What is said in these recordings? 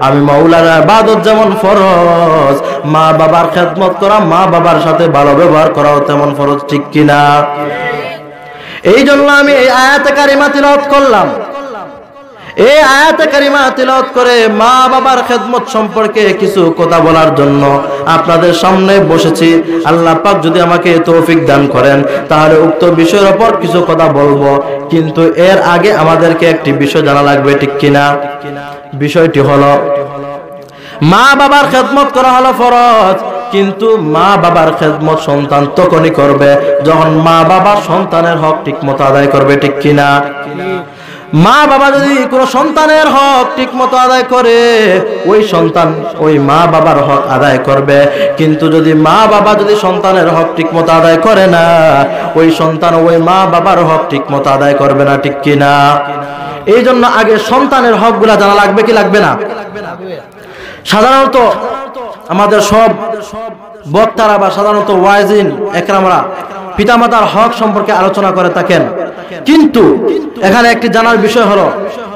আমি মাওলার ইবাদত যেমন ফরজ, মা বাবার খেদমত করা, মা বাবার সাথে ভালো ব্যবহার করাও তেমন ফরজ, ঠিক কিনা? এই জন্য আমি এই আয়াতে কারিমা তিলাওয়াত করলাম। এই আয়াতে কারিমা তিলাওয়াত করে মা বাবার খেদমত সম্পর্কে কিছু কথা বলার জন্য আপনাদের সামনে বসেছি। আল্লাহ পাক যদি আমাকে তৌফিক দান করেন তাহলে উক্ত বিষয়ের উপর কিছু কথা বলবো, কিন্তু এর আগে আমাদেরকে একটি বিষয় জানা লাগবে, ঠিক কিনা? বিষয়টি হলো মা বাবার খেদমত করা হলো ফরজ, কিন্তু মা বাবার খেদমত সন্তান তখনই করবে যখন মা বাবা সন্তানের হক ঠিকমতো আদায় করবে, ঠিক কিনা? মা বাবা যদি কোনো সন্তানের হক ঠিকমতো আদায় করে ওই সন্তান ওই মা বাবার হক আদায় করবে, কিন্তু যদি মা বাবা যদি সন্তানের হক ঠিকমতো আদায় করে না ওই সন্তান ওই মা বাবার হক ঠিকমতো আদায় করবে না, ঠিক কিনা? এই জন্য আগে সন্তানের হকগুলা জানা লাগবে কি লাগবে না? সাধারণত আমাদের সব বক্তারা বা সাধারণত ওয়াইজিন একরামরা পিতামাতার হক সম্পর্কে আলোচনা করে থাকেন, কিন্তু এখানে একটি জানার বিষয় হলো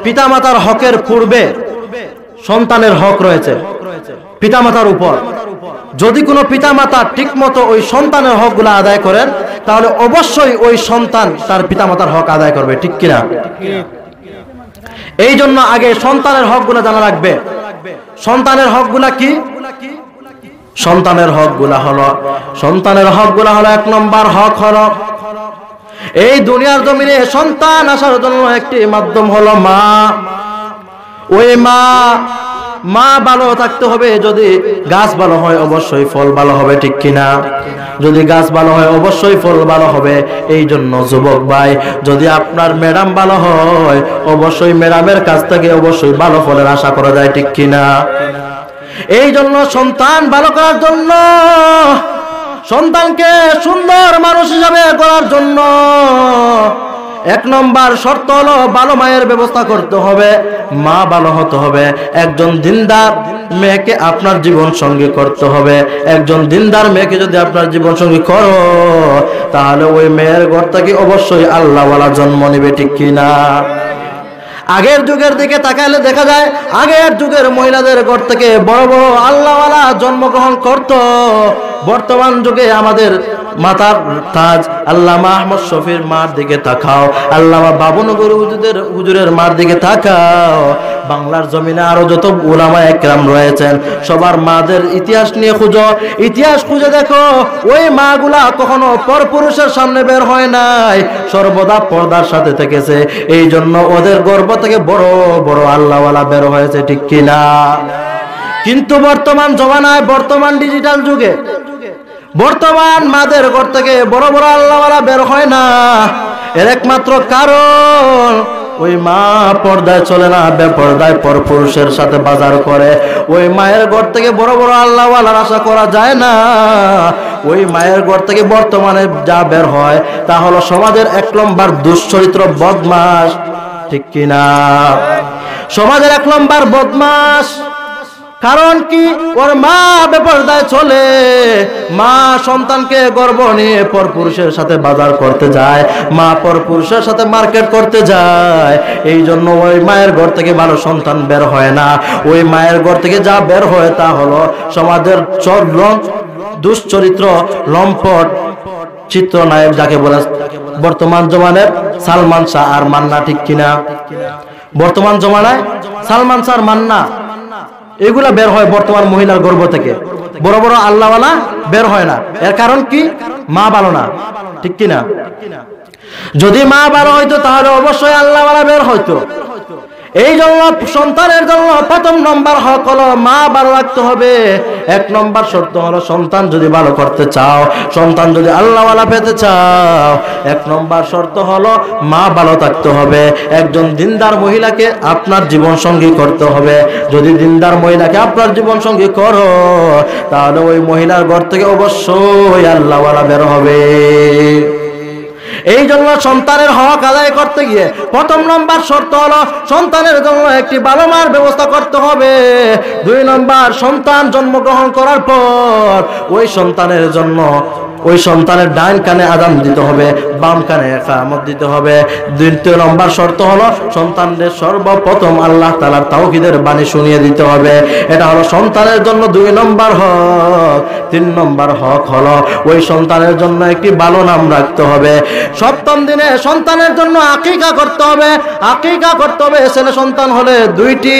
পিতামাতার হকের পূর্বে সন্তানের হক রয়েছে পিতামাতার উপর। যদি কোনো পিতামাতা ঠিকমতো ওই সন্তানের হকগুলো আদায় করেন তাহলে অবশ্যই ওই সন্তান তার পিতামাতার হক আদায় করবে, ঠিক কিনা? এই জন্য আগে সন্তানের হকগুলো জানা রাখবে। সন্তানের হকগুলা কি? সন্তানের হকগুলা হলো এক নম্বর হক হলো এই দুনিয়ার জমিনে সন্তান আসার জন্য একটি মাধ্যম হলো মা। ওই মা ভালো থাকতে হবে। যদি গাছ ভালো হয় অবশ্যই ফল ভালো হবে, ঠিক কিনা? যদি গাছ ভালো হয় অবশ্যই ফল ভালো হবে। এই জন্য যুবক ভাই, যদি আপনার ম্যাডাম ভালো হয় অবশ্যই ম্যাডামের কাছ থেকে অবশ্যই ভালো ফলের আশা করা যায়, ঠিক কিনা? এই জন্য সন্তান ভালো করার জন্য, সন্তানকে সুন্দর মানুষ হিসাবে করার জন্য এক নম্বর শর্ত হলো ভালো মায়ের ব্যবস্থা করতে হবে, মা ভালো হতে হবে। একজন দিনদার মেয়েকে আপনার জীবন সঙ্গী করতে হবে। একজন দিনদার মেয়েকে যদি আপনার জীবন সঙ্গী করো তাহলে ওই মেয়ের ঘর থেকে অবশ্যই আল্লাহওয়ালা জন্ম নেবে, ঠিক কিনা? আগের যুগের দিকে তাকালে দেখা যায় আগের যুগের মহিলাদের ঘর থেকে বড় বড় আল্লাহওয়ালা জন্মগ্রহণ করত। বর্তমান যুগে আমাদের মাতার তাজ আল্লামা আহমদ শফির মার দিকে তাকাও, আল্লামা বাবুনগর হুজুরের মার দিকে তাকাও। বাংলার জমিনে আরো যত উলামা একরাম রয়েছেন সবার মাদের ইতিহাস নিয়ে খুঁজো, ইতিহাস খুঁজে দেখো ওই মাগুলা কখনো পরপুরুষের সামনে বের হয় নাই, সর্বদা পর্দার সাথে থেকেছে। এই জন্য ওদের গর্ভ থেকে বড় বড় আল্লাহওয়ালা বের হয়েছে, ঠিক কিনা? কিন্তু বর্তমান জমানায়, বর্তমান ডিজিটাল যুগে বর্তমান মাদের ঘর থেকে বড় বড় আল্লাহওয়ালা বের হয় না। এর একমাত্র কারণ ওই মা পর্দায় চলে না, বেপর্দায় পরপুরুষের সাথে বাজার করে। ওই মায়ের ঘর থেকে বড় বড় আল্লাহওয়ালার আশা করা যায় না। ওই মায়ের ঘর থেকে বর্তমানে যা বের হয় তা হলো সমাজের এক নম্বর দুশ্চরিত্র বদমাশ, ঠিক কিনা? সমাজের এক নম্বর বদমাশ। কারণ কি? ওর মা বেপরদায় চলে, মা সন্তানকে গর্ভ নিয়ে পরপুরুষের সাথে বাজার করতে যায়, মা পরপুরুষের সাথে মার্কেট করতে যায়। এই জন্য ওই মায়ের ঘর থেকে ভালো সন্তান বের হয় না। ওই মায়ের ঘর থেকে যা বের হয় তা হলো সমাজের দুশ্চরিত্র লম্পট চিত্রনায়ক, যাকে বলে বর্তমান জমানায় সালমান শাহ আর মান্না, ঠিক কিনা? বর্তমান জমানায় সালমান শাহ আর মান্না এগুলা বের হয় বর্তমান মহিলার গর্ভ থেকে। বড় বড় আল্লাহওয়ালা বের হয় না। এর কারণ কি? মা ভালো না, ঠিক কিনা? যদি মা ভালো হইতো তাহলে অবশ্যই আল্লাহওয়ালা বের হইতো। এই জন্য সন্তানের জন্য প্রথম নম্বর হক হলো মা ভালো রাখতে হবে। এক নম্বর শর্ত হলো সন্তান যদি ভালো করতে চাও, সন্তান যদি আল্লাহওয়ালা পেতে চাও, এক নম্বর শর্ত হলো মা ভালো থাকতে হবে। একজন দিনদার মহিলাকে আপনার জীবন সঙ্গী করতে হবে। যদি দিনদার মহিলাকে আপনার জীবন সঙ্গী করো তাহলে ওই মহিলার ঘর থেকে অবশ্যই আল্লাহওয়ালা বের হবে। এই জন্য সন্তানের হক আদায় করতে গিয়ে প্রথম নম্বর শর্ত হলো সন্তানের জন্য একটি ভালো মার ব্যবস্থা করতে হবে। 2 নম্বর সন্তান জন্মগ্রহণ করার পর ওই সন্তানের জন্য ওই সন্তানের ডান কানে আযান দিতে হবে, বাম কানে ইকামত দিতে হবে। 2 নম্বর শর্ত হলো সন্তানদের সর্বপ্রথম আল্লাহ তাআলার তাওহীদের বাণী শুনিয়ে দিতে হবে। এটা হলো সন্তানের জন্য 2 নম্বর হক। 3 নম্বর হক হলো ওই সন্তানের জন্য একটি ভালো নাম রাখতে হবে। সপ্তম দিনে সন্তানের জন্য আকিকা করতে হবে। আকিকা করতে হবে, ছেলে সন্তান হলে 2টি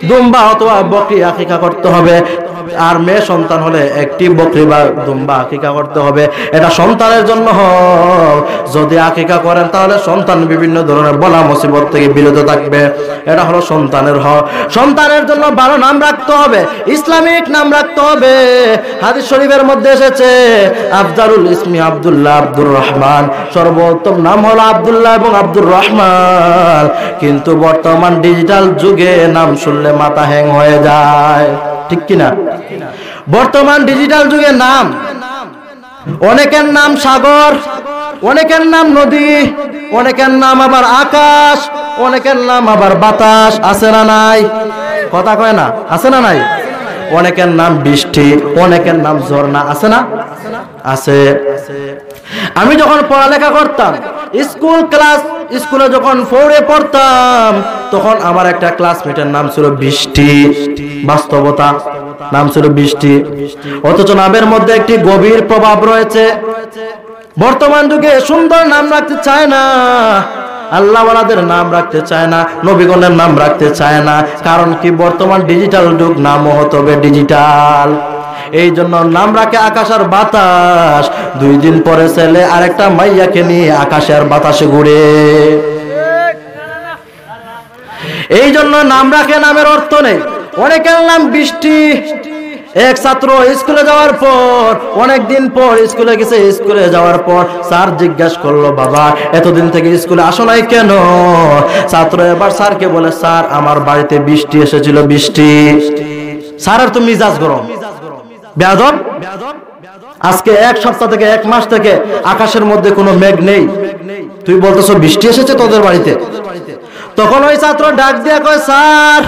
দুম্বা অথবা বকরি আকিকা করতে হবে, আর মেয়ে সন্তান হলে একটি বকরি বা দুম্বা আকিকা করতে হবে। এটা সন্তানের জন্য হক। যদি আকিকা করেন তাহলে সন্তান বিভিন্ন ধরনের বলা মুসিবত থেকে বিরত থাকবে। এটা হলো সন্তানের হক। সন্তানের জন্য ভালো নাম রাখতে হবে, ইসলামিক নাম রাখতে হবে। হাদিস শরীফের মধ্যে এসেছে আফজালুল ইসমি আব্দুল্লাহ আব্দুর রহমান, সর্বোত্তম নাম হলো আব্দুল্লাহ এবং আব্দুর রহমান। কিন্তু বর্তমান ডিজিটাল যুগে নাম শুনলে মাথা হ্যাং হয়ে যায়, ঠিক কিনা? বর্তমান ডিজিটাল যুগে নাম, অনেকের নাম সাগর, অনেকের নাম নদী, অনেকের নাম আবার আকাশ, অনেকের নাম আবার বাতাস। আছে না নাই? কথা কয় না, আছে না নাই? অনেকের নাম বৃষ্টি, অনেকের নাম ঝর্ণা। আছে না? আছে। আমি যখন পড়ালেখা করতাম, স্কুলে যখন 4 পড়তাম, তখন আমার একটা ক্লাসমেটের নাম ছিল বৃষ্টি। বাস্তবতা, নাম ছিল বৃষ্টি। অথচ নামের মধ্যে একটি গভীর প্রভাব রয়েছে। বর্তমান যুগে সুন্দর নাম রাখতে চায় না, আল্লাহওয়ালাদের নাম রাখতে চায় না, নবীগণের নাম রাখতে চায় না। কারণ কি? বর্তমান ডিজিটাল যুগ, নামও হতে হবে ডিজিটাল। এই জন্য নাম রাখে আকাশ আর বাতাস। 2 দিন পরে ছেলে আরেকটা মাইয়াকে নিয়ে আকাশে আর বাতাসে ঘুরে। এই জন্য নাম রাখে, নামের অর্থ নেই। অনেকের নাম বৃষ্টি। এক ছাত্র স্কুলে যাওয়ার পর, অনেকদিন পর স্কুলে গেছে, স্কুলে যাওয়ার পর স্যার জিজ্ঞাসা করলো, বাবা এতদিন থেকে স্কুলে আসো নাই কেন? ছাত্র এবার স্যারকে বলে, স্যার আমার বাড়িতে বৃষ্টি এসেছিল, বৃষ্টি। স্যারের তো মিজাজ গরম, বেয়াদব। আজকে 1 সপ্তাহ থেকে 1 মাস থেকে আকাশের মধ্যে কোনো মেঘ নেই, তুই বলতেছো বৃষ্টি এসেছে তোদের বাড়িতে। তখন ওই ছাত্র ডাক দিয়া কয়, স্যার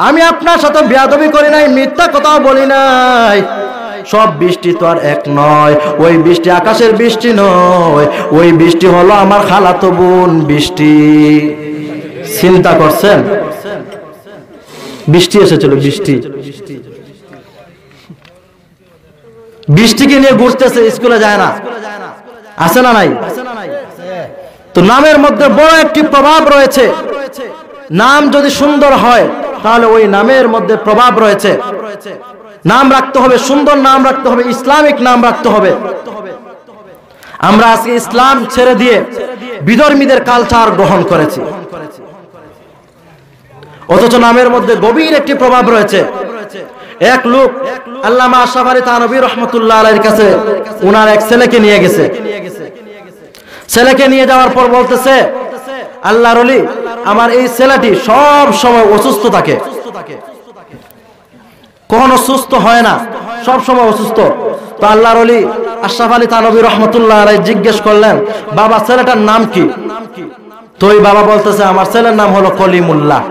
আমি আপনার সাথে বেয়াদবি করি নাই, মিথ্যা কথাও বলি নাই। সব বৃষ্টি তো আর এক নয়, ওই বৃষ্টি আকাশের বৃষ্টি নয়, ওই বৃষ্টি হলো আমার খালাতো বোন বৃষ্টি। চিন্তা করছেন? বৃষ্টি এসেছিল, বৃষ্টি। বৃষ্টিকে নিয়ে ঘুরতেছে, স্কুলে যায় না। আছে না নাই? তো নামের মধ্যে বড় একটি প্রভাব রয়েছে। নাম যদি সুন্দর হয় তাহলে ওই নামের মধ্যে প্রভাব রয়েছে। নাম রাখতে হবে, সুন্দর নাম রাখতে হবে, ইসলামিক নাম রাখতে হবে। আমরা আজকে ইসলাম ছেড়ে দিয়ে বিধর্মীদের কালচার গ্রহণ করেছি, অথচ নামের মধ্যে গভীর একটি প্রভাব রয়েছে। এক লোক আল্লামা আশরাফ আলী থানভী রহমাতুল্লাহ আলাইহির কাছে ওনার এক ছেলেকে নিয়ে গেছে। ছেলেকে নিয়ে যাওয়ার পর বলতেছে, আল্লাহর ওলি আমার এই ছেলেটি সব সময় অসুস্থ থাকে, কখনো সুস্থ হয় না, সব সময় অসুস্থ। তো আল্লাহর ওলি আশরাফ আলী থানভী রহমাতুল্লাহ আলাইহি জিজ্ঞেস করলেন, বাবা ছেলেটার নাম কি? তো ওই বাবা বলতেছে, আমার ছেলের নাম হলো কলিমুল্লাহ।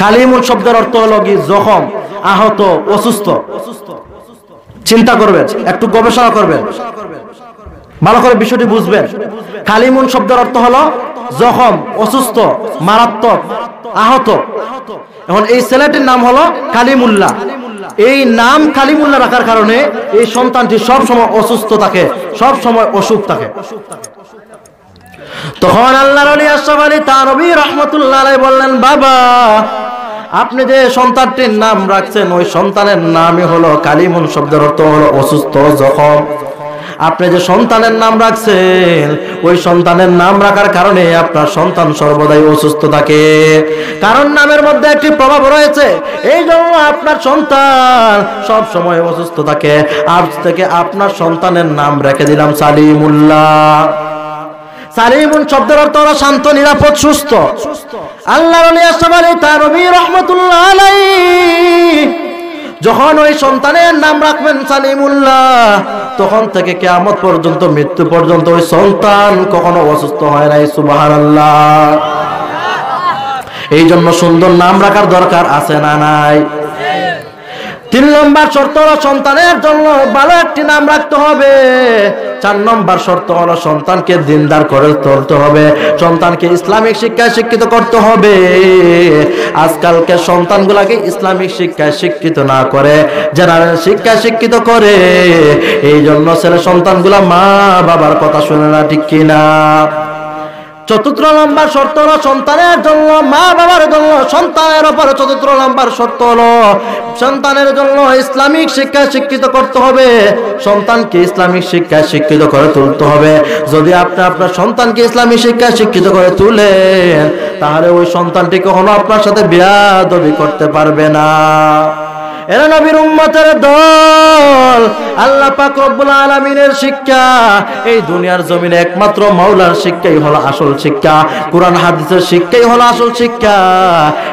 কালিমুল শব্দের অর্থ হলো কি? জখম, আহত, অসুস্থ। চিন্তা করবেন, একটু গবেষণা করবেন, ভালো করে বিষয়টি বুঝবেন। কালিমুন শব্দের অর্থ হলো জখম, অসুস্থ, মারাত্মক, আহত। এখন এই ছেলেটির নাম হলো কালিমুল্লাহ। এই নাম কালিমুল্লাহ রাখার কারণে এই সন্তানটি সব সময় অসুস্থ থাকে, সব সময় অসুখ থাকে। তখন আল্লাহর ওলি আশরাফ আলী থানভী রাহমাতুল্লাহ আলাইহি বললেন, বাবা আপনি যে সন্তানটির নাম রাখছেন ওই সন্তানের নামই হলো কালিমুন শব্দের অর্থ হলো অসুস্থ, জখম। আপনি যে সন্তানের নাম রাখছেন ওই সন্তানের নাম রাখার কারণে আপনার সন্তান সর্বদাই অসুস্থ থাকে, কারণ নামের মধ্যে একটি প্রভাব রয়েছে। এই জন্য আপনার সন্তান সব সময় অসুস্থ থাকে। আজ থেকে আপনার সন্তানের নাম রেখে দিলাম সালিমুল্লাহ। সালিমুন শব্দের অর্থ হলো শান্ত, নিরাপদ, সুস্থ। আল্লাহর ওলি আশরাফ আলী থানভী রাহমাতুল্লাহ আলাইহি যখন ওই সন্তানের নাম রাখবেন সালিমুল্লাহ, তখন থেকে কিয়ামত পর্যন্ত, মৃত্যু পর্যন্ত ওই সন্তান কখনো অসুস্থ হয় নাই। সুবহানাল্লাহ। এই জন্য সুন্দর নাম রাখার দরকার আছে না নাই? 3 নম্বর শর্ত হলো সন্তানের জন্য ভালো একটি নাম রাখতে হবে। 4 নম্বর শর্ত হলো সন্তানকে দিনদার করে তুলতে হবে, সন্তানকে ইসলামিক শিক্ষায় শিক্ষিত করতে হবে। আজকালকে সন্তানগুলাকে ইসলামিক শিক্ষায় শিক্ষিত না করে জেনারেল শিক্ষায় শিক্ষিত করে। এই জন্য ছেলে সন্তানগুলা মা বাবার কথা শুনে না, ঠিক কিনা? 4 নম্বর শর্ত হলো সন্তানের জন্য, মা বাবার জন্য, সন্তানের উপর 4 নম্বর শর্ত হলো সন্তানের জন্য ইসলামিক শিক্ষায় শিক্ষিত করতে হবে, সন্তানকে ইসলামিক শিক্ষায় শিক্ষিত করে তুলতে হবে। যদি আপনি আপনার সন্তানকে ইসলামিক শিক্ষায় শিক্ষিত করে তুলেন, তাহলে ওই সন্তানটি কখনো আপনার সাথে বেয়াদবি করতে পারবে না। এরা নবীর উম্মতের দল। আল্লাহ পাক রব্বুল আলামিনের শিক্ষা, এই দুনিয়ার জমিনে একমাত্র মাওলার শিক্ষাই হলো আসল শিক্ষা, কোরআন হাদিসের শিক্ষাই হলো আসল শিক্ষা,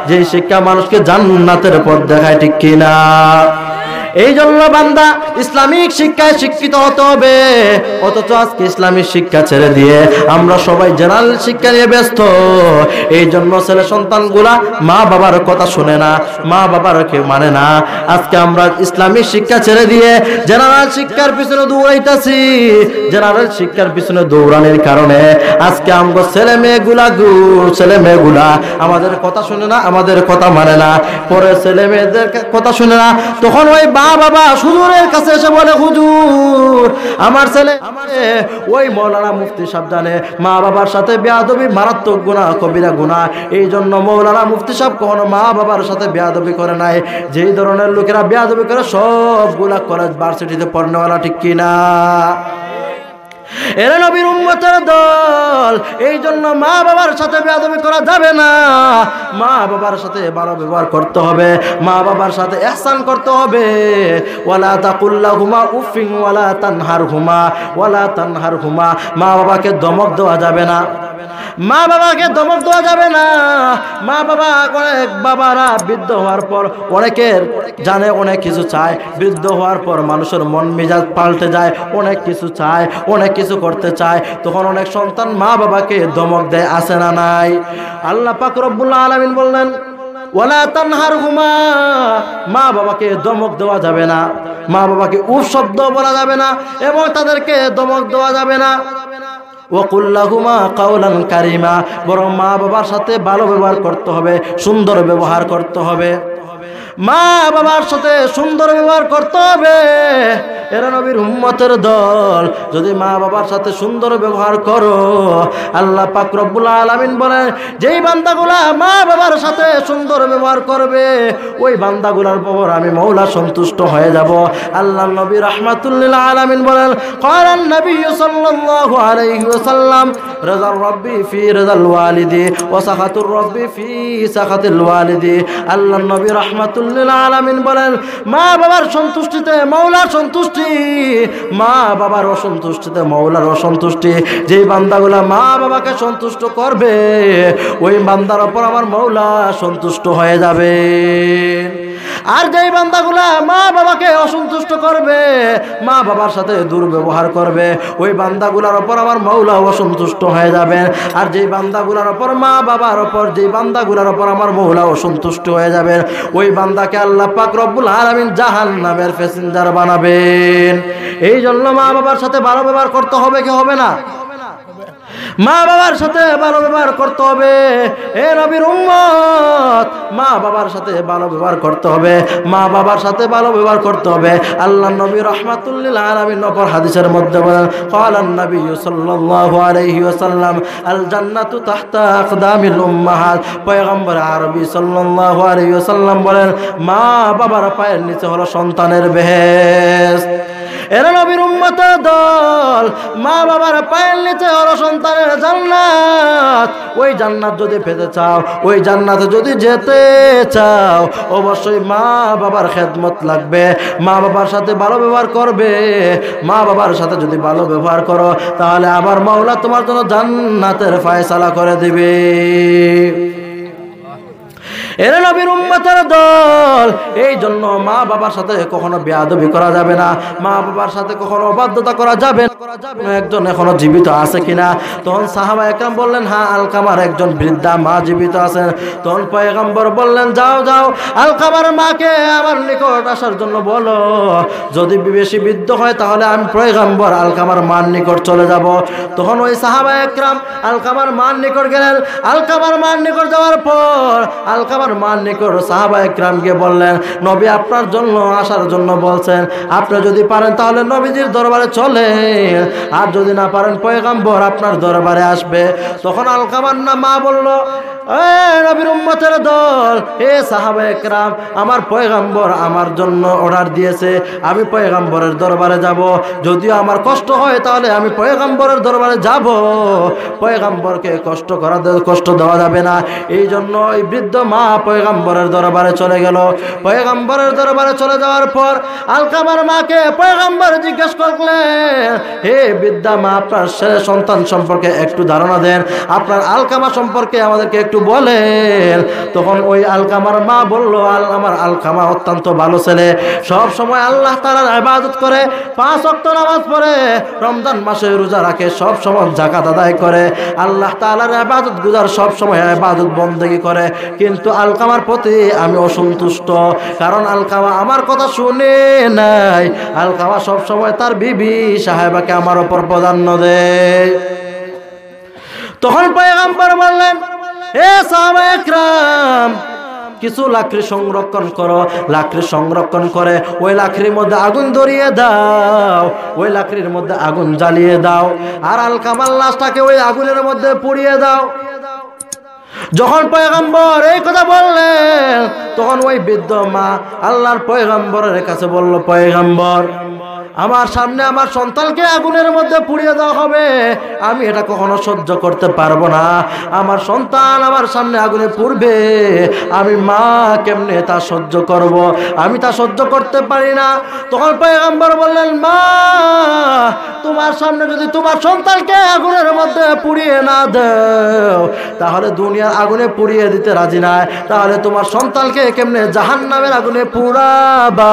যে শিক্ষা মানুষকে জান্নাতের পথ দেখায়, ঠিক কিনা? এই জন্য বান্দা ইসলামিক শিক্ষায় শিক্ষিত হতে হবে। অথচ আজকে ইসলামিক শিক্ষা ছেড়ে দিয়ে আমরা সবাই জেনারেল শিক্ষা নিয়ে ব্যস্ত। এই জন্য ছেলে সন্তানগুলা মা বাবার কথা শুনে না, মা বাবার কেউ মানে না। আজকে আমরা ইসলামিক শিক্ষা ছেড়ে দিয়ে জেনারেল শিক্ষার পিছনে দৌড়াইতেছি। জেনারেল শিক্ষার পিছনে দৌড়ানোর কারণে আজকে আমরা ছেলে মেয়েগুলা আমাদের কথা শুনে না, আমাদের কথা মানে না। পরে ছেলে মেয়েদের কথা শুনে না, তখন ওই বাবা হুজুরের কাছে এসে বলে, হুজুর আমার ছেলে, ওই মৌলানা মুফতি সাহেব জানে মা বাবার সাথে বেয়াদবি মারাত্মক গুনাহ, কবিরা গুনাহ। এই জন্য মৌলানা মুফতি সাহেব কখনো মা বাবার সাথে বেয়াদবি করে নাই। যেই ধরনের লোকেরা বেয়াদবি করে সবগুলা কলেজ ভার্সিটিতে পড়নেওয়ালা, ঠিক কিনা? এরা নবীর উম্মতের দল। এই জন্য মা বাবার সাথে বেয়াদবি করা যাবে না, মা বাবার সাথে ভালো ব্যবহার করতে হবে, মা বাবার সাথে ইহসান করতে হবে। ওয়ালা তাকুল লাহুমা উফিন ওয়ালা তানহারহুমা, মা বাবাকে ধমক দেওয়া যাবে না, মা বাবাকে ধমক দেওয়া যাবে না। মা বাবা, অনেক বাবারা বৃদ্ধ হওয়ার পর অনেকের জানে অনেক কিছু চায়, বৃদ্ধ হওয়ার পর মানুষের মন মেজাজ পাল্টে যায়, অনেক কিছু চায়, অনেক কিছু করতে চায়, তখন অনেক সন্তান মা বাবাকে ধমক দেয়, আছে না নাই? আল্লাহ পাক রব্বুল আলামিন বললেন, ওয়ালা তানহারহুমা, মা বাবাকে ধমক দেওয়া যাবে না, মা বাবাকে উফ শব্দ বলা যাবে না, এবং তাদেরকে ধমক দেওয়া যাবে না। ওয়াকুল লাহুমা কাওলান কারীমা, বরং মা বাবার সাথে ভালো ব্যবহার করতে হবে, সুন্দর ব্যবহার করতে হবে, মা বাবার সাথে সুন্দর ব্যবহার করতে হবে। এরা নবীর উম্মতের দল। যদি মা বাবার সাথে সুন্দর ব্যবহার করো, আল্লাহ পাক রব্বুল আলামিন বলেন, যেই বান্দাগুলা মা বাবার সাথে সুন্দর ব্যবহার করবে, ওই বান্দাগুলার উপর আমি মওলা সন্তুষ্ট হয়ে যাব। আল্লাহ নবী রাহমাতুল লিল আলামিন বলেন, ক্বালান নবী সাল্লাল্লাহু আলাইহি ওয়াসাল্লাম, রাযার রাব্বি ফি রাযাল ওয়ালিদি ওয়া সাখাতুর রাব্বি ফি সাখাতিল ওয়ালিদি। আল্লাহ নবী রাহমাতুল লিল আলামিন বলেন, মা বাবার সন্তুষ্টিতে মওলার সন্তুষ্টি, মা বাবার অসন্তুষ্টিতে মওলার অসন্তুষ্টি। যেই বান্দাগুলা মা বাবাকে সন্তুষ্ট করবে, ওই বান্দার উপর আমার মওলা সন্তুষ্ট হয়ে যাবে। আর যেই বান্দাগুলা মা বাবাকে অসন্তুষ্ট করবে, মা বাবার সাথে দুর্ব্যবহার করবে, ওই বান্দাগুলার উপর আমার মওলা অসন্তুষ্ট হয়ে যাবেন। আর যেই বান্দাগুলার উপর মা বাবার উপর, যেই বান্দাগুলার উপর আমার মওলা অসন্তুষ্ট হয়ে যাবেন, ওই বান্দাকে আল্লাহ পাক রব্বুল আলামিন জাহান্নামের প্যাসেঞ্জার বানাবেন। এই জন্য মা বাবার সাথে ভালো ব্যবহার করতে হবে, কি হবে না? মা বাবার সাথে ভালো ব্যবহার করতে হবে। এ নবীর উম্মত, মা বাবার সাথে ভালো ব্যবহার করতে হবে, মা বাবার সাথে ভালো ব্যবহার করতে হবে। আল্লাহ নবী রাহমাতুল লিল আলামিন অপর হাদিসের মধ্যে বলেন, ক্বালান নবী সাল্লাল্লাহু আলাইহি ওয়াসাল্লাম, আল জান্নাতু তাহতা আকদামিল উম্মাহাত। পয়গম্বর আরবি সাল্লাল্লাহু আলাইহি ওয়াসাল্লাম বলেন, মা বাবার পায়ের নিচে হলো সন্তানের বেহেশত। এরা নবীর উম্মতের দল। মা বাবার পায়ের নিচে হলো সন্তানের জান্নাত। ওই জান্নাত যদি পেতে চাও, ওই জান্নাতে যদি যেতে চাও, অবশ্যই মা বাবার খেদমত লাগবে, মা বাবার সাথে ভালো ব্যবহার করবে। মা বাবার সাথে যদি ভালো ব্যবহার করো, তাহলে আমার মাওলা তোমার জন্য জান্নাতের ফয়সালা করে দিবে। এর নবীর উম্মতের দল, এই জন্য মা বাবার সাথে কখনো বেয়াদবি করা যাবে না, মা বাবার সাথে কখনো অবাধ্যতা করা যাবে না। একজন এখনো জীবিত আছে কিনা? তখন সাহাবা একরাম বললেন, হ্যাঁ, আলকামার একজন বৃদ্ধা মা জীবিত আছেন। তখন পয়গম্বর বললেন, যাও যাও, আলকামার মাকে আমার নিকট আসার জন্য বলো। যদি বেশি বৃদ্ধ হয় তাহলে আমি পয়গম্বর আলকামার মার নিকট চলে যাব। তখন ওই সাহাবা একরাম আলকামার মার নিকট গেলেন। আলকামার মার নিকট যাওয়ার পর আলকামার মার নিকট সাহাবা একরাম গিয়ে বললেন, নবী আপনার জন্য আসার জন্য বলছেন, আপনি যদি পারেন তাহলে নবীজির দরবারে চলেন, আর যদি না পারেন পয়গম্বর আপনার দরবারে আসবে। তখন আলকামার মা বলল, নবীর উম্মতের দল, হে সাহাবা একরাম, আমার পয়গম্বর আমার জন্য অর্ডার দিয়েছে, আমি পয়গম্বরের দরবারে যাব। যদিও আমার কষ্ট হয় তাহলে আমি পয়গম্বরের দরবারে যাব, পয়গম্বরকে কষ্ট দেওয়া যাবে না। এই জন্য ওই বৃদ্ধ মা পয়গম্বরের দরবারে চলে গেল। পয়গম্বরের দরবারে চলে যাওয়ার পর আলকামার মাকে পয়গম্বর জিজ্ঞেস করলেন, হে বৃদ্ধা মা, আপনার ছেলে সন্তান সম্পর্কে একটু ধারণা দেন, আপনার আলকামা সম্পর্কে আমাদেরকে একটু বলেন। তখন ওই আলকামার মা বলল, আমার আলকামা অত্যন্ত ভালো ছেলে, সব সময় আল্লাহ তাআলার ইবাদত করে, 5 ওয়াক্ত নামাজ পড়ে, রমজান মাসে রোজা রাখে, সব সময় যাকাত আদায় করে, আল্লাহ তাআলার ইবাদত গুজার, সব সময় ইবাদত বন্দেগী করে। কিন্তু আলকামার প্রতি আমি অসন্তুষ্ট, কারণ আলকামা আমার কথা শুনে নাই। আলকামা সব সময় তার বিবি সাহেবাকে আমার উপর প্রাধান্য দেয়। তখন পয়গম্বর বললেন, হে সাহাবা একরাম, কিছু লাকড়ি সংরক্ষণ করো। লাকড়ি সংরক্ষণ করে ওই লাকড়ির মধ্যে আগুন ধরিয়ে দাও, ওই লাকড়ির মধ্যে আগুন জ্বালিয়ে দাও, আর আলকামার লাশটাকে ওই আগুনের মধ্যে পুড়িয়ে দাও। যখন পয়গম্বর এই কথা বললেন, তখন ওই বৃদ্ধ মা আল্লাহর পয়গম্বরের কাছে বলল, পয়গম্বর, আমার সামনে আমার সন্তানকে আগুনের মধ্যে পুড়িয়ে দেওয়া হবে, আমি এটা কখনো সহ্য করতে পারবো না। আমার সন্তান আমার সামনে আগুনে পুড়বে, আমি মা কেমনে তা সহ্য করব? আমি তা সহ্য করতে পারি না। তখন পয়গম্বর বললেন, মা, তোমার সামনে যদি তোমার সন্তানকে আগুনের মধ্যে পুড়িয়ে না দাও, তাহলে দুনিয়ার আগুনে পুড়িয়ে দিতে রাজি নাই, তাহলে তোমার সন্তানকে কেমনে জাহান্নামের আগুনে পুড়াবা?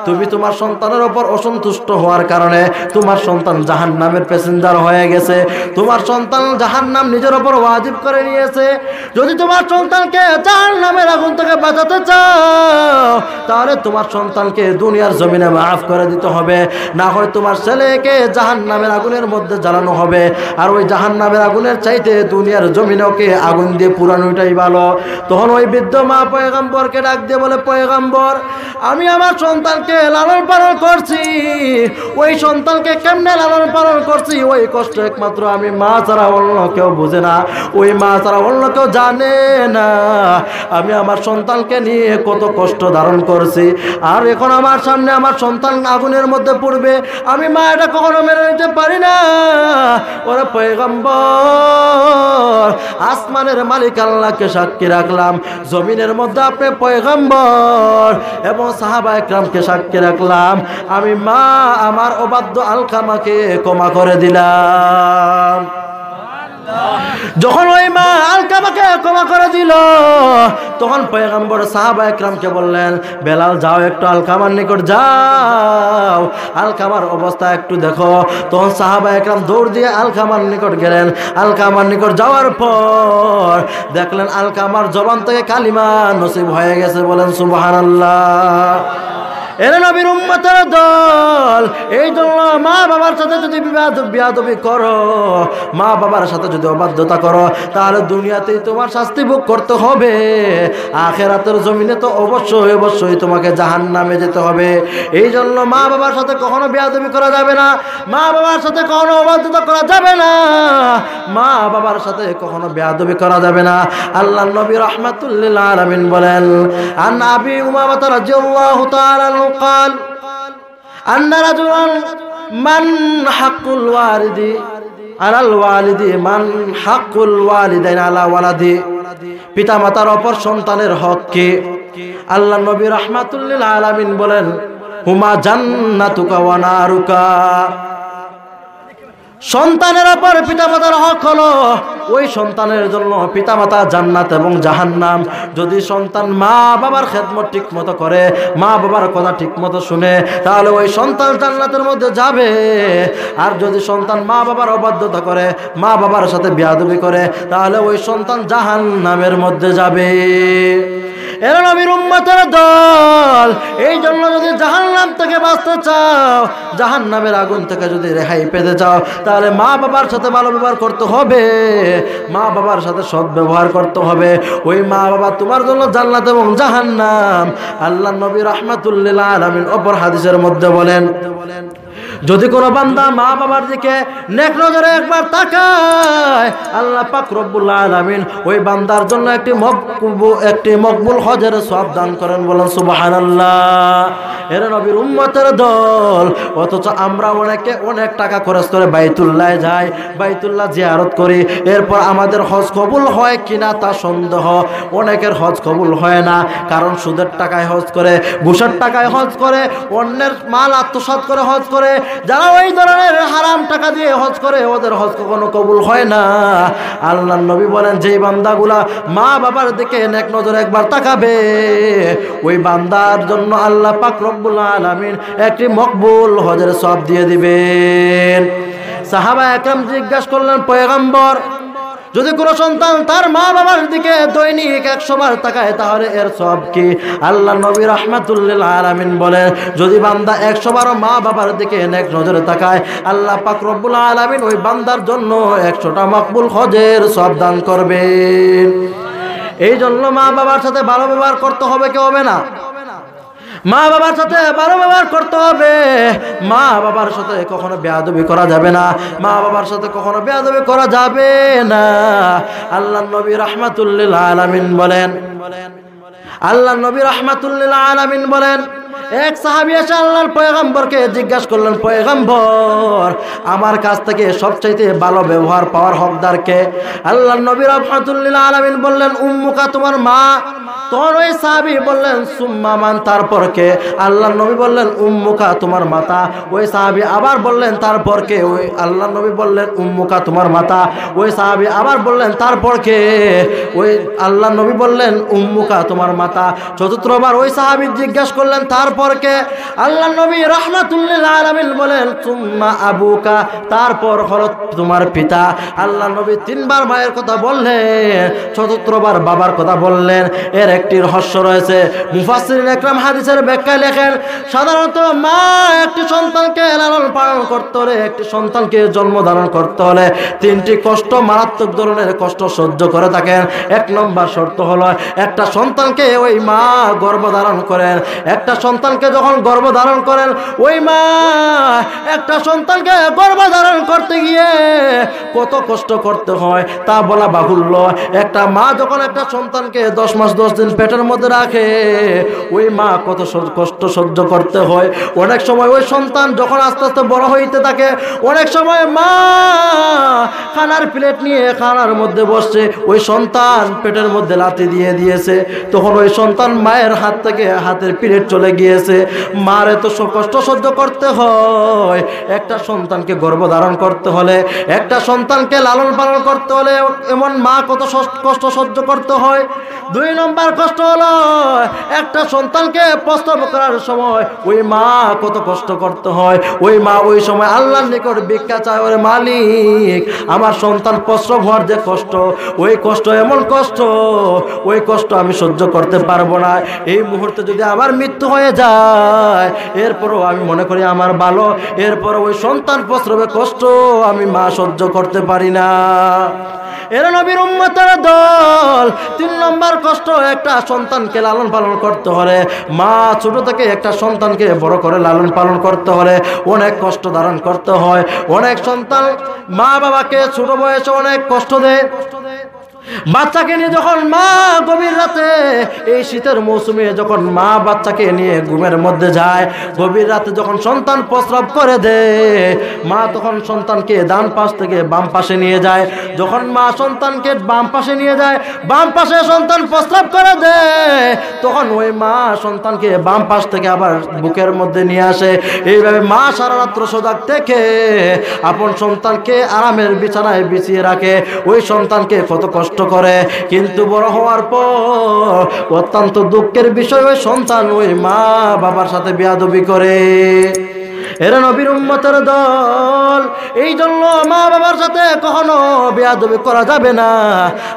তুমি তোমার সন্তানের ওপর অসন্তুষ্ট হওয়ার কারণে তোমার সন্তান জাহান্নামের প্যাসেঞ্জার হয়ে গেছে, তোমার সন্তান জাহান্নাম নিজের ওপর ওয়াজিব করে নিয়েছে। যদি তোমার সন্তানকে জাহান্নামের আগুন থেকে বাঁচাতে চাও, তাহলে তোমার সন্তানকে দুনিয়ার জমিনে মাফ করে দিতে হবে, না হয় তোমার ছেলেকে জাহান্নামের আগুনের মধ্যে জ্বালানো হবে, আর ওই জাহান্নামের আগুনের চাইতে দুনিয়ার জমিনকে আগুন দিয়ে পুরানোটাই ভালো। তখন ওই বৃদ্ধ মা পয়গম্বরকে ডাক দিয়ে বলে, পয়গম্বর, আমি আমার সন্তানকে লালন পালন করছি, ওই সন্তানকে কেমনে লালন পালন করছি ওই কষ্ট একমাত্র আমি মা ছাড়া অন্য কেউ বুঝে না, ওই মা ছাড়া অন্য কেউ জানে না। আমি আমার সন্তানকে নিয়ে কত কষ্ট ধারণ করছি, আর এখন আমার সামনে আমার সন্তান আগুনের মধ্যে পড়বে, আমি মা এটা কখনো মেনে নিতে পারি না। ওরে পয়গম্বর, আসমানের মালিক আল্লাহকে সাক্ষী রাখলাম, জমিনের মধ্যে আপনি পয়গম্বর এবং সাহাবা একরামকে সাক্ষী রাখলাম, আমি মা আমার অবাধ্য আলকামাকে ক্ষমা করে দিলাম। যখন ওই মা আলকামাকে ক্ষমা করে দিল, তখন পয়গম্বর সাহাবা একরামকে বললেন, বেলাল, যাও একটু আলকামার নিকট যাও, আলকামার অবস্থা একটু দেখো। তখন সাহাবা একরাম দৌড় দিয়ে আলকামার নিকট গেলেন। আলকামার নিকট যাওয়ার পর দেখলেন আলকামার জবান থেকে কালিমা নসিব হয়ে গেছে। বলেন সুবহানাল্লাহ। এরা নবীর উম্মতের দল, এই জন্য মা বাবার সাথে যদি বিয়াদবি করো, মা বাবার সাথে যদি অবাধ্যতা করো, তাহলে দুনিয়াতেই তোমার শাস্তি ভোগ করতে হবে, আখিরাতের জমিনে তো অবশ্যই অবশ্যই তোমাকে জাহান্নামে যেতে হবে। এই জন্য মা বাবার সাথে কখনো বিয়াদবি করা যাবে না, মা বাবার সাথে কখনো অবাধ্যতা করা যাবে না, মা বাবার সাথে কখনো বিয়াদবি করা যাবে না। আল্লাহর নবী রাহমাতুল লিল আলামিন বলেন, আন আবি উমামা রাদিয়াল্লাহু তাআলা قال أن رجلا من حق الوالد على الوالد من حق الوالدين على ولده, পিতা মাতার উপর সন্তানের হক কি? আল্লাহর নবী রাহমাতুল লিল আলামিন বলেন, হুমা জান্নাতুকা ওয়া নারুকা। সন্তানের উপর পিতা মাতার হক হলো ওই সন্তানের জন্য পিতামাতা জান্নাত এবং জাহান্নাম। যদি সন্তান মা বাবার খেদমত ঠিক মতো করে, মা বাবার কথা ঠিক মতো শুনে, তাহলে ওই সন্তান জান্নাতের মধ্যে যাবে। আর যদি সন্তান মা বাবার অবাধ্যতা করে, মা বাবার সাথে বেয়াদবি করে, তাহলে ওই সন্তান জাহান্নামের মধ্যে যাবে। এরা নবীর উম্মতের দল। এই জন্য যদি জাহান্নাম থেকে বাঁচতে চাও, জাহান্নামের আগুন থেকে যদি রেহাই পেতে চাও, তাহলে মা বাবার সাথে ভালো ব্যবহার করতে হবে, মা বাবার সাথে সৎ ব্যবহার করতে হবে। ওই মা বাবা তোমার জন্য জান্নাত এবং জাহান্নাম। আল্লাহ নবী রাহমাতুল লিল আলামিন অপর হাদিসের মধ্যে বলেন, যদি কোনো বান্দা মা বাবার দিকে নেক নজরে একবার তাকায়, আল্লাহ পাক রব্বুল আলামিন ওই বান্দার জন্য একটি মকবুল হজের সওয়াব দান করেন। বলেন সুবহানাল্লাহ। এর নবীর উম্মতের দল। অথচ আমরা অনেক টাকা খরচ করে বাইতুল্লাহ যাই, বাইতুল্লাহ জিয়ারত করি, এরপর আমাদের হজ কবুল হয় কিনা তা সন্দেহ। অনেকের হজ কবুল হয় না, কারণ সুদের টাকায় হজ করে, ঘুষের টাকায় হজ করে, অন্যের মাল আত্মসাৎ করে হজ করে। যারা ওই ধরনের হারাম টাকা দিয়ে হজ করে, ওদের হজ কখনো কবুল হয় না। আল্লাহর নবী বলেন, যেই বান্দাগুলা মা বাবার দিকে নেক নজরে একবার তাকাবে, ওই বান্দার জন্য আল্লাহ পাক রব্বুল আলামিন একটি মকবুল হজের সওয়াব দিয়ে দিবেন। সাহাবা একরাম জিজ্ঞাসা করলেন, পয়গম্বর, যদি কোনো সন্তান তার মা বাবার দিকে দৈনিক 100 বার তাকায়, তাহলে এর সওয়াব কি? আল্লাহ নবী রাহমাতুল লিল আলামিন বলেন, যদি বান্দা 100 বার মা বাবার দিকে নেক নজরে তাকায়, আল্লাহ পাক রব্বুল আলামিন ওই বান্দার জন্য 100টা মকবুল হজের সওয়াব দান করবেন। এই জন্য মা বাবার সাথে ভালো ব্যবহার করতে হবে, কি হবে না? মা বাবার সাথে ভালো ব্যবহার করতে হবে। মা বাবার সাথে কখনো বেয়াদবি করা যাবে না, মা বাবার সাথে কখনো বেয়াদবি করা যাবে না। আল্লাহ নবী রাহমাতুল লিল আলামিন বলেন, আল্লাহ নবী রাহমাতুল লিল আলামিন বলেন, এক সাহাবী এসে আল্লাহর পয়গম্বরকে জিজ্ঞাসা করলেন, পয়গম্বর, আমার কাছ থেকে সবচাইতে ভালো ব্যবহার পাওয়ার হকদার কে? আল্লাহর নবী রাহমাতুল লিল আলামিন বললেন, উম্মুকা, তোমার মা। তখন ওই সাহাবী বললেন, সুম্মা মান, তারপর কে? আল্লাহর নবী বললেন, উম্মুকা, তোমার মাতা। ওই সাহাবী আবার বললেন, তারপর কে? ওই আল্লাহর নবী বললেন, উম্মুকা, তোমার মাতা। ওই সাহাবী আবার বললেন, তারপর কে? ওই আল্লাহর নবী বললেন, উম্মুকা, তোমার মাতা। চতুর্থবার ওই সাহাবী জিজ্ঞাসা করলেন, তারপর কে? আল্লাহর নবী রাহমাতুল লিল আলামিন বলেন, সুম্মা আবুকা, তারপর হলো তোমার পিতা। আল্লাহর নবী 3 বার মায়ের কথা বললেন, চতুর্থবার বাবার কথা বললেন। এর একটি রহস্য রয়েছে। মুফাসসিরিন একরাম হাদিসের ব্যাখ্যায় লেখেন, সাধারণত মা একটি সন্তানকে লালন পালন করতে হলে, একটি সন্তানকে জন্ম ধারণ করতে হলে 3টি কষ্ট, মারাত্মক ধরনের কষ্ট সহ্য করে থাকেন। 1 নম্বর শর্ত হলো, একটা সন্তানকে ওই মা গর্ভধারণ করেন। একটা সন্তানকে যখন গর্ভধারণ করেন, ওই মা একটা সন্তানকে গর্ভধারণ করতে গিয়ে কত কষ্ট করতে হয় তা বলা বাহুল্য। একটা মা যখন একটা সন্তানকে 10 মাস 10 দিন পেটের মধ্যে রাখে, ওই মা কত কষ্ট সহ্য করতে হয়। অনেক সময় ওই সন্তান যখন আস্তে আস্তে বড় হইতে থাকে, অনেক সময় মা খানার প্লেট নিয়ে খানার মধ্যে বসছে, ওই সন্তান পেটের মধ্যে লাথি দিয়ে দিয়েছে, তখন ওই সন্তান মায়ের হাত থেকে হাতের প্লেট চলে গিয়েছে। মার এত কষ্ট সহ্য করতে হয়। একটা সন্তানকে গর্ভধারণ করতে হলে, একটা সন্তানকে লালন পালন করতে হলে এমন মা কত কষ্ট সহ্য করতে হয়। 2 নম্বর কষ্ট হলো, একটা সন্তানকে প্রসব করার সময় ওই মা কত কষ্ট করতে হয়। ওই মা ওই সময় আল্লাহর নিকট ভিক্ষা চায়, ওরে মালিক, আমার সন্তান প্রসব হওয়ার যে কষ্ট, ওই কষ্ট এমন কষ্ট, ওই কষ্ট আমি সহ্য করতে পারবো না। এই মুহূর্তে যদি আমার মৃত্যু হয়ে যায়, এরপরও আমি মনে করি আমার ভালো, এরপরও ওই সন্তান প্রসবে কষ্ট আমি মা সহ্য করতে পারি না। এরা নবীর উম্মতের দল। 3 নম্বর কষ্ট, একটা সন্তানকে লালন পালন করতে হলে, মা ছোট থেকে একটা সন্তানকে বড় করে লালন পালন করতে হলে অনেক কষ্ট ধারণ করতে হয়। অনেক সন্তান মা বাবাকে ছোট বয়সে অনেক কষ্ট দেয়। বাচ্চাকে নিয়ে যখন মা গভীর রাতে এই শীতের মৌসুমে যখন মা বাচ্চাকে নিয়ে ঘুমের মধ্যে যায়, গভীর রাতে যখন সন্তান প্রস্রাব করে দেয়, মা তখন সন্তানকে ডান পাশ থেকে বাম পাশে নিয়ে যায়। যখন মা সন্তানকে বাম পাশে নিয়ে যায়, বাম পাশে সন্তান প্রস্রাব করে দেয়, তখন ওই মা সন্তানকে বাম পাশ থেকে আবার বুকের মধ্যে নিয়ে আসে। এইভাবে মা সারা রাত্র সজাগ থেকে আপন সন্তানকে আরামের বিছানায় বিছিয়ে রাখে। ওই সন্তানকে কত কষ্ট করে, কিন্তু বড় হওয়ার পর অত্যন্ত দুঃখের বিষয় ওই সন্তান ওই মা বাবার সাথে বেয়াদবি করে। এরা নবীর উম্মতের দল, এই জন্য মা বাবার সাথে কখনো বেয়াদবি করা যাবে না।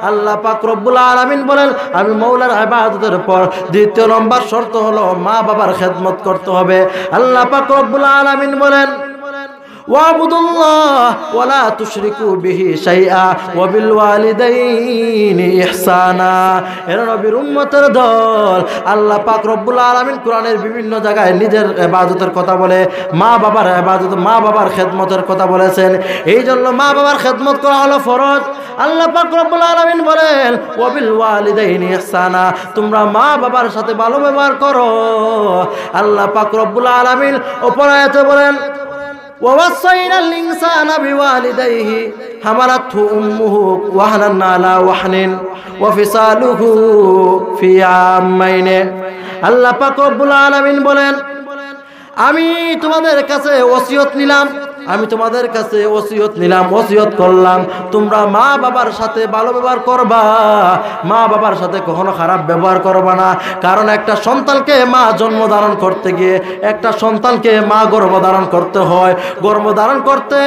আল্লাহ পাক রব্বুল আলামিন বলেন, আমি মৌলার ইবাদতের পর দ্বিতীয় নম্বর শর্ত হলো মা বাবার খেদমত করতে হবে। আল্লাহ পাক রব্বুল আলামিন বলেন, ওয়াবুদুল্লাহ ওয়ালা তুশরিকু বিহি শাইআ ওয়া বিল ওয়ালিদাইনি ইহসানা। এর নবীর উম্মতের দল, আল্লাহ পাক রব্বুল আলামিন কোরআনের বিভিন্ন জায়গায় নিজের ইবাদতের কথা বলে, মা বাবার ইবাদত, মা বাবার খেদমতের কথা বলেছেন। এই জন্য মা বাবার খেদমত করা হলো ফরজ। আল্লাহ পাক রব্বুল আলামিন বলেন, ওয়া বিল ওয়ালিদাইনি ইহসানা, তোমরা মা বাবার সাথে ভালো ব্যবহার করো। আল্লাহ পাক রব্বুল আলামিন অপর আয়াতে বলেন, ووصينا الإنسان بوالديه حملته أمه وهنا على وهن وفصاله في عامين। আল্লাহ পাক রব্বুল আলামিন বলেন, আমি তোমাদের কাছে ওসিয়ত নিলাম, আমি তোমাদের কাছে ওসিয়ত নিলাম, ওসিয়ত করলাম, তোমরা মা বাবার সাথে ভালো ব্যবহার করবা, মা বাবার সাথে কখনো খারাপ ব্যবহার করবা না। কারণ একটা সন্তানকে মা জন্ম ধারণ করতে গিয়ে, একটা সন্তানকে মা গর্ভধারণ করতে হয়। গর্ভধারণ করতে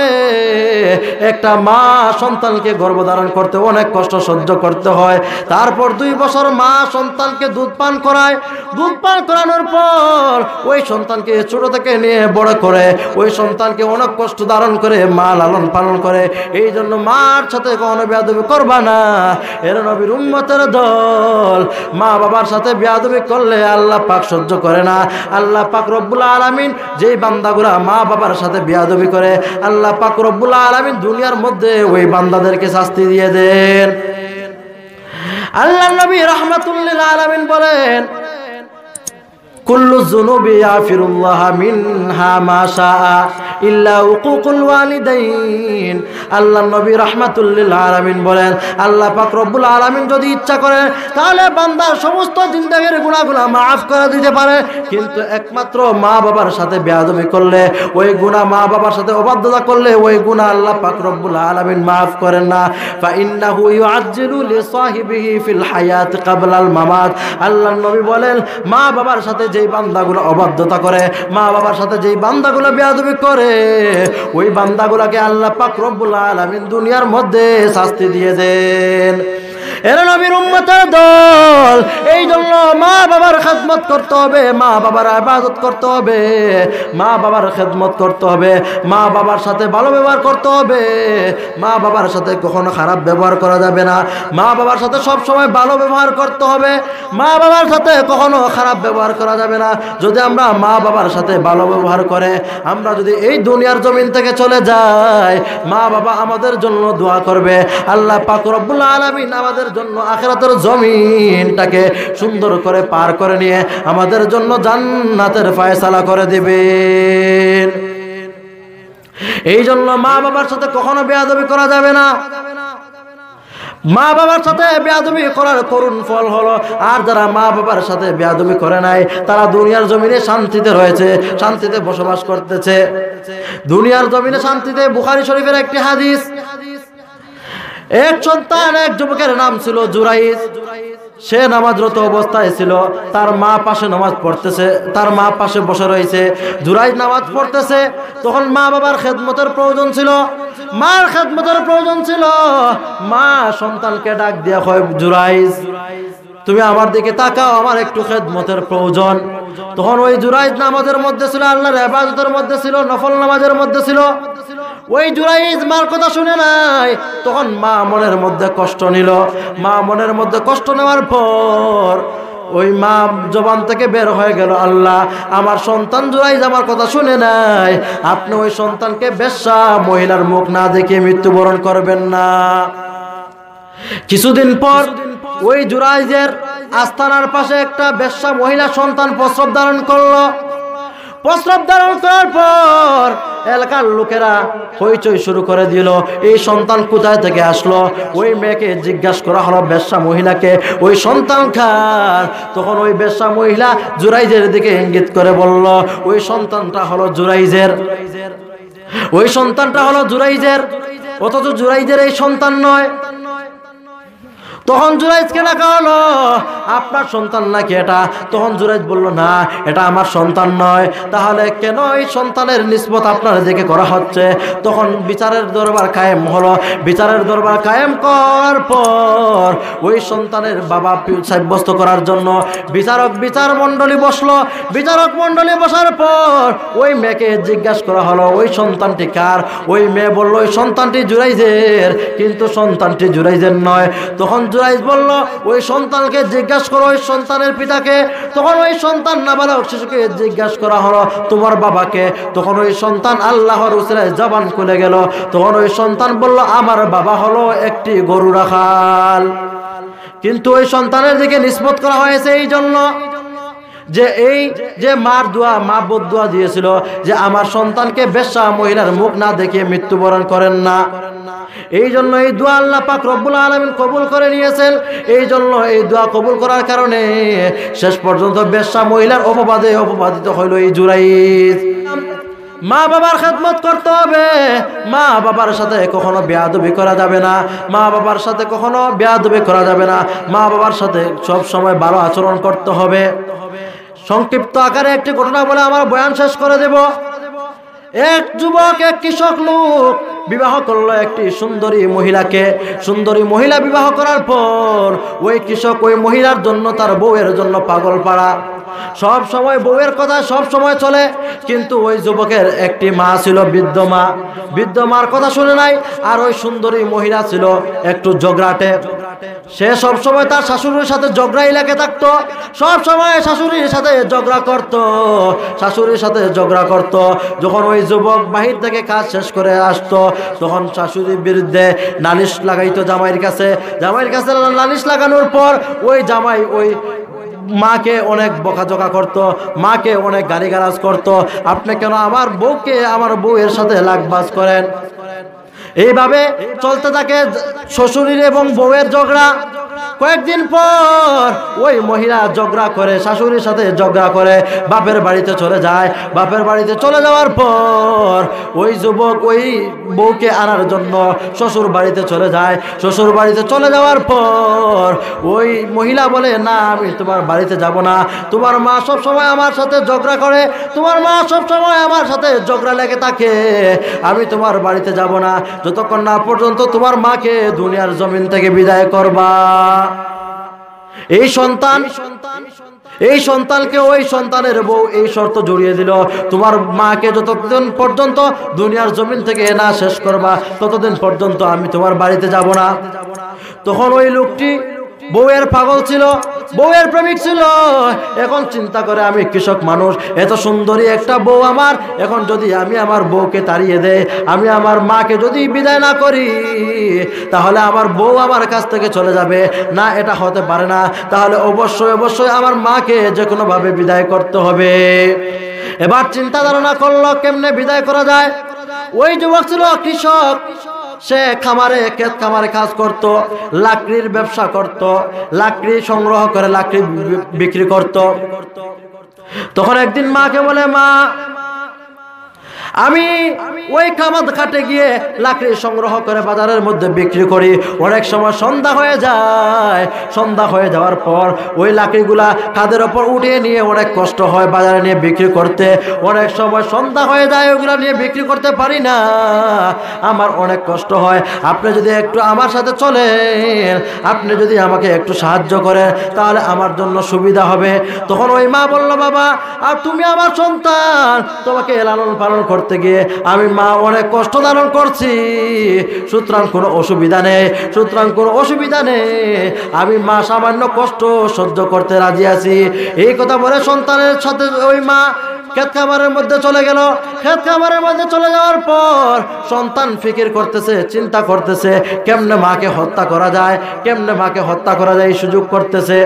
একটা মা সন্তানকে গর্ভধারণ করতে অনেক কষ্ট সহ্য করতে হয়। তারপর 2 বছর মা সন্তানকে দুধ পান করায়। দুধ পান করানোর পর ওই সন্তানকে ছোট থেকে নিয়ে বড় করে, ওই সন্তানকে অনেক কষ্ট ধারণ করে মা লালন পালন করে। এই জন্য মার সাথে কখনো বেয়াদবি করবা না। এর নবীর উম্মতের দল, মা বাবার সাথে বেয়াদবি করলে আল্লাহ পাক সহ্য করে না। আল্লাহ পাক রব্বুল আলামিন যেই বান্দাগুলা মা বাবার সাথে বেয়াদবি করে, আল্লাহ পাক রব্বুল আলামিন দুনিয়ার মধ্যে ওই বান্দাদেরকে শাস্তি দিয়ে দেন। আল্লাহ নবী রাহমাতুল লিল আলামিন বলেন, কুল্লু যুনুবি ইয়াফিরুল্লাহ মিনহা মা শাআ ইল্লা উকুকুল ওয়ালিদাইন। আল্লাহ নবী রাহমাতুল লিল আলামিন বলেন, আল্লাহ পাক রব্বুল আলামিন যদি ইচ্ছা করেন তাহলে বান্দার সমস্ত জিন্দেগীর গুনাহগুলো maaf করে দিতে পারে, কিন্তু একমাত্র মা বাবার সাথে বেয়াদবি করলে, ওই গুনাহ মা বাবার সাথে অবাধ্যতা করলে, ওই গুনাহ আল্লাহ পাক রব্বুল আলামিন maaf করেন না। ফা ইন্নাহু ইউআজ্জিলু লিসাহিবিহি ফিল হায়াত ক্বাবলাল মামাত। আল্লাহ নবী বলেন, মা বাবার সাথে যেই বান্দাগুলো অবাধ্যতা করে, মা বাবার সাথে যেই বান্দাগুলো বেয়াদবি করে, ওই বান্দাগুলোকে আল্লাহ পাক রব্বুল আলামিন দুনিয়ার মধ্যে শাস্তি দিয়ে দেন। এরা নবীর উম্মতের দল, এই জন্য মা বাবার খেদমত করতে হবে, মা বাবার ইবাদত করতে হবে, মা বাবার খেদমত করতে হবে, মা বাবার সাথে ভালো ব্যবহার করতে হবে। মা বাবার সাথে কখনো খারাপ ব্যবহার করা যাবে না। মা বাবার সাথে সব সময় ভালো ব্যবহার করতে হবে, মা বাবার সাথে কখনো খারাপ ব্যবহার করা যাবে না। যদি আমরা মা বাবার সাথে ভালো ব্যবহার করে আমরা যদি এই দুনিয়ার জমিন থেকে চলে যাই, মা বাবা আমাদের জন্য দোয়া করবে। আল্লাহ পাক রব্বুল আলামিন আমাদের জন্য আখিরাতের জমিনটাকে সুন্দর করে পার করে নিয়ে আমাদের জন্য জান্নাতের ফয়সালা করে দিবেন। এই জন্য মা বাবার সাথে কখনো বেয়াদবি করা যাবে না। মা বাবার সাথে বেয়াদবি করার করুণ ফল হলো, আর যারা মা বাবার সাথে বেয়াদবি করে নাই তারা দুনিয়ার জমিনে শান্তিতে রয়েছে, শান্তিতে বসবাস করতেছে দুনিয়ার জমিনে শান্তিতে। বুখারী শরীফের একটি হাদিস, এক সন্তান এক যুবকের নাম ছিল জুরাইজ। সে নামাজরত অবস্থায় ছিল, তার মা পাশে নামাজ পড়তেছে, তার মা পাশে বসে রয়েছে। জুরাইজ নামাজ পড়তেছে, তখন মা বাবার খেদমতের প্রয়োজন ছিল, মার খেদমতের প্রয়োজন ছিল। মা সন্তানকে ডাক দিয়া কয়, জুরাইজ তুমি আমার দিকে তাকাও, আমার একটু খেদমতের প্রয়োজন। তখন ওই জুরাইজ নামাজের মধ্যে ছিল, আল্লাহর ইবাদতের মধ্যে ছিল, নফল নামাজের মধ্যে ছিল। ওই জুরাইজ মার কথা শুনে নাই, তখন মা মনের মধ্যে কষ্ট নিল। মা মনের মধ্যে কষ্ট নেওয়ার পর ওই মা জবান থেকে বের হয়ে গেল, আল্লাহ আমার সন্তান জুরাইজ আমার কথা শুনে নাই, আপনি ওই সন্তানকে বেশ্যা মহিলার মুখ না দেখে মৃত্যুবরণ করবেন না। কিছুদিন পর ওই জুরাইজের আস্তানার পাশে একটা বেশ্যা মহিলা সন্তান প্রসব ধারণ করলো। প্রসব ধারণ করার পর এলাকার লোকেরা হইচই শুরু করে দিল, এই সন্তান কোথায় থেকে আসলো। ওই মেয়েকে জিজ্ঞাসা করা হলো, বেশ্যা মহিলাকে, ওই সন্তান কার? তখন ওই বেশ্যা মহিলা জুরাইজের দিকে ইঙ্গিত করে বলল, ওই সন্তানটা হলো জুরাইজের, ওই সন্তানটা হলো জুরাইজের। অথচ জুরাইজের এই সন্তান নয়। তখন জুরাইজকে ডাকা হলো, আপনার সন্তান নাকি এটা? তখন জুরাইজ বলল, না এটা আমার সন্তান নয়। তাহলে কেন এই সন্তানের নিসবত আপনার দিকে করা হচ্ছে? তখন বিচারের দরবার কায়েম হলো। বিচারের দরবার কায়েম করার পর ওই সন্তানের বাবা সাব্যস্ত করার জন্য বিচার মণ্ডলী বসলো। বিচারক মণ্ডলী বসার পর ওই মেয়েকে জিজ্ঞাসা করা হলো, ওই সন্তানটি কার? ওই মেয়ে বলল, ওই সন্তানটি জুরাইজের, কিন্তু সন্তানটি জুরাইজের নয়। তখন জুরাইজ বলল, ওই সন্তানকে জিজ্ঞাসা করো ওই সন্তানের পিতাকে। তখন ওই সন্তান নাবালক শিশুকে জিজ্ঞাসা করা হলো, তোমার বাবাকে? তখন ওই সন্তান আল্লাহর উসিলায় জবান খুলে গেল। তখন ওই সন্তান বলল, আমার বাবা হলো একটি গরু রাখাল। কিন্তু ওই সন্তানের দিকে নিসবত করা হয়েছে এই জন্য যে এই যে মার দোয়া, মা বদদুয়া দিয়েছিল যে আমার সন্তানকে বেশ্যা মহিলার মুখ না দেখিয়ে মৃত্যুবরণ করেন না। এই জন্য এই দোয়া আল্লাহ পাক রব্বুল আলামিন কবুল করে নিয়েছেন। এই জন্য এই দোয়া কবুল করার কারণে শেষ পর্যন্ত বেশ্যা মহিলার অপবাদে অপবাদিত হইল এই জুরাইজ। মা বাবার খেদমত করতে হবে, মা বাবার সাথে কখনো বেয়াদবি করা যাবে না, মা বাবার সাথে কখনো বেয়াদবি করা যাবে না, মা বাবার সাথে সব সময় ভালো আচরণ করতে হবে। সংক্ষিপ্ত আকারে একটি ঘটনা বলে আমার বয়ান শেষ করে দেব। এক যুবক, এক কৃষক লোক বিবাহ করলো একটি সুন্দরী মহিলাকে। সুন্দরী মহিলা বিবাহ করার পর ওই কৃষক ওই মহিলার জন্য, তার বউয়ের জন্য পাগল পাড়া। সব সময় বউয়ের কথা সব সময় চলে। কিন্তু ওই যুবকের একটি মা ছিল বৃদ্ধ মা, বৃদ্ধ মার কথা শুনে নাই। আর ওই সুন্দরী মহিলা ছিল একটু ঝগড়াটে। সে সব সময় তার শাশুড়ির সাথে ঝগড়াই লেগে থাকতো। সব সময় শাশুড়ির সাথে ঝগড়া করত, শাশুড়ির সাথে ঝগড়া করত। যখন ওই যুবক বাহির থেকে কাজ শেষ করে আসতো, তখন শাশুড়ির বিরুদ্ধে নালিশ লাগাইতো জামাইয়ের কাছে। জামাইয়ের কাছে নালিশ লাগানোর পর ওই জামাই ওই মাকে অনেক বকাঝকা করত, মাকে অনেক গালিগালাজ করত। আপনি কেন আমার বউকে, আমার বউয়ের সাথে লাগবাজ করেন? এইভাবে চলতে থাকে শ্বশুরের এবং বউয়ের ঝগড়া। কয়েকদিন পর ওই মহিলা ঝগড়া করে, শাশুড়ির সাথে ঝগড়া করে বাপের বাড়িতে চলে যায়। বাপের বাড়িতে চলে যাওয়ার পর ওই যুবক ওই বউকে আনার জন্য শ্বশুর বাড়িতে চলে যায়। শ্বশুর বাড়িতে চলে যাওয়ার পর ওই মহিলা বলে, না আমি তোমার বাড়িতে যাব না, তোমার মা সব সময় আমার সাথে ঝগড়া করে, তোমার মা সব সময় আমার সাথে ঝগড়া লেগে থাকে, আমি তোমার বাড়িতে যাব না যতক্ষণ না পর্যন্ত তোমার মাকে দুনিয়ার জমিন থেকে বিদায় করবা। এই সন্তানকে ওই সন্তানের বউ এই শর্ত জড়িয়ে দিল, তোমার মাকে যতদিন পর্যন্ত দুনিয়ার জমিন থেকে না শেষ করবা ততদিন পর্যন্ত আমি তোমার বাড়িতে যাব না। তখন ওই লোকটি বউয়ের পাগল ছিল, বউয়ের প্রেমিক ছিল। এখন চিন্তা করে, আমি কৃষক মানুষ, এত সুন্দরী একটা বউ আমার, এখন যদি আমি আমার বউকে তাড়িয়ে দেই, আমি আমার মাকে যদি বিদায় না করি, তাহলে আমার বউ আমার কাছ থেকে চলে যাবে। না, এটা হতে পারে না। তাহলে অবশ্যই অবশ্যই আমার মাকে যে কোনোভাবে বিদায় করতে হবে। এবার চিন্তা ধারণা করলো কেমনে বিদায় করা যায়। ওই যুবক ছিল কৃষক, সে ক্ষেত খামারে কাজ করত, লাকড়ির ব্যবসা করত, লাকড়ি সংগ্রহ করে লাকড়ি বিক্রি করত। তখন একদিন মাকে বলে, মা আমি ওই খাটে গিয়ে লাকড়ি সংগ্রহ করে বাজারের মধ্যে বিক্রি করি। অনেক সময় সন্ধ্যা হয়ে যায়, সন্ধ্যা হয়ে যাওয়ার পর ওই লাকড়িগুলা কাঁধের ওপর উঠিয়ে নিয়ে অনেক কষ্ট হয় বাজারে নিয়ে বিক্রি করতে। অনেক সময় সন্ধ্যা হয়ে যায়, ওইগুলা নিয়ে বিক্রি করতে পারি না, আমার অনেক কষ্ট হয়। আপনি যদি একটু আমার সাথে চলেন, আপনি যদি আমাকে একটু সাহায্য করেন, তাহলে আমার জন্য সুবিধা হবে। তখন ওই মা বলল, বাবা আর তুমি আমার সন্তান, তোমাকে লালন পালন করতে গিয়ে আমি মা অনেক কষ্ট ধারণ করছি, সুতরাং কোনো অসুবিধা নেই, সুতরাং কোনো অসুবিধা নেই, আমি মা সামান্য কষ্ট সহ্য করতে রাজি আছি। এই কথা বলে সন্তানের সাথে ওই মা ক্ষেত খামারের মধ্যে চলে গেল। ক্ষেত খামারের মধ্যে চলে যাওয়ার পর সন্তান ফিকির করতেছে, চিন্তা করতেছে কেমনে মাকে হত্যা করা যায়, কেমনে মাকে হত্যা করা যায়, এই সুযোগ করতেছে।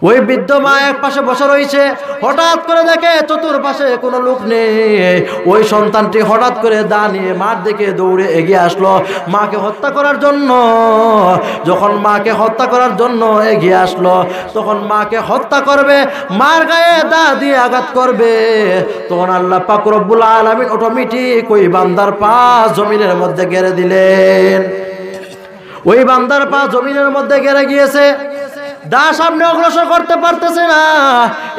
ওই বৃদ্ধ মা এক পাশে বসে রয়েছে, হঠাৎ করে দেখে চতুর্পাশে কোনো লোক নেই। ওই সন্তানটি হঠাৎ করে দা নিয়ে মার দিকে দৌড়ে এগিয়ে আসলো মাকে হত্যা করার জন্য। যখন মাকে হত্যা করার জন্য এগিয়ে আসলো, তখন মাকে হত্যা করবে, মার গায়ে দা দিয়ে আঘাত করবে, তখন আল্লাহ পাক রব্বুল আলামিন অটোমেটিক ওই বান্দার পা জমিনের মধ্যে গেড়ে দিলেন। ওই বান্দার পা জমিনের মধ্যে গেড়ে গিয়েছে, দা সামনে অগ্রসর করতে পারতেছে না।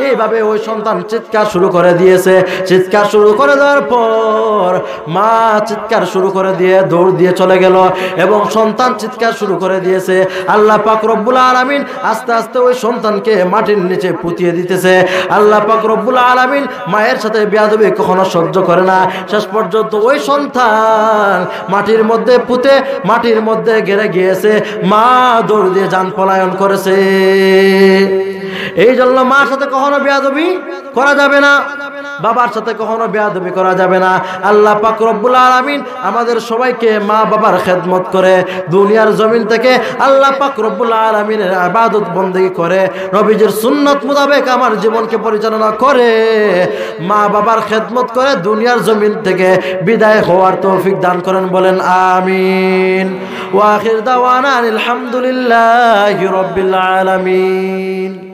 এইভাবে ওই সন্তান চিৎকার শুরু করে দিয়েছে। চিৎকার শুরু করে দেওয়ার পর মা চিৎকার শুরু করে দিয়ে দৌড় দিয়ে চলে গেল এবং সন্তান চিৎকার শুরু করে দিয়েছে। আল্লাহ পাক রব্বুল আলামিন আস্তে আস্তে ওই সন্তানকে মাটির নিচে পুঁতিয়ে দিতেছে। আল্লাহ পাক রব্বুল আলামিন মায়ের সাথে বেয়াদবি কখনো সহ্য করে না। শেষ পর্যন্ত ওই সন্তান মাটির মধ্যে পুঁতে মাটির মধ্যে গেড়ে গিয়েছে। মা দৌড় দিয়ে জান পলায়ন করেছে। এই জন্য মার সাথে কখনো বেয়াদবি করা যাবে না, বাবার সাথে কখনো বেয়াদবি করা যাবে না। আল্লাহ পাক রব্বুল আলামিন আমাদের সবাইকে মা বাবার খেদমত করে দুনিয়ার জমিন থেকে আল্লাহ পাক রব্বুল আলামিনের ইবাদত বন্দেগী করে নবীজির সুন্নাত মোতাবেক আমার জীবনকে পরিচালনা করে মা বাবার খেদমত করে দুনিয়ার জমিন থেকে বিদায় হওয়ার তৌফিক দান করেন, বলেন আমিন। ওয়া আখির দাওয়ানা আলহামদুলিল্লাহি রাব্বিল আলামিন।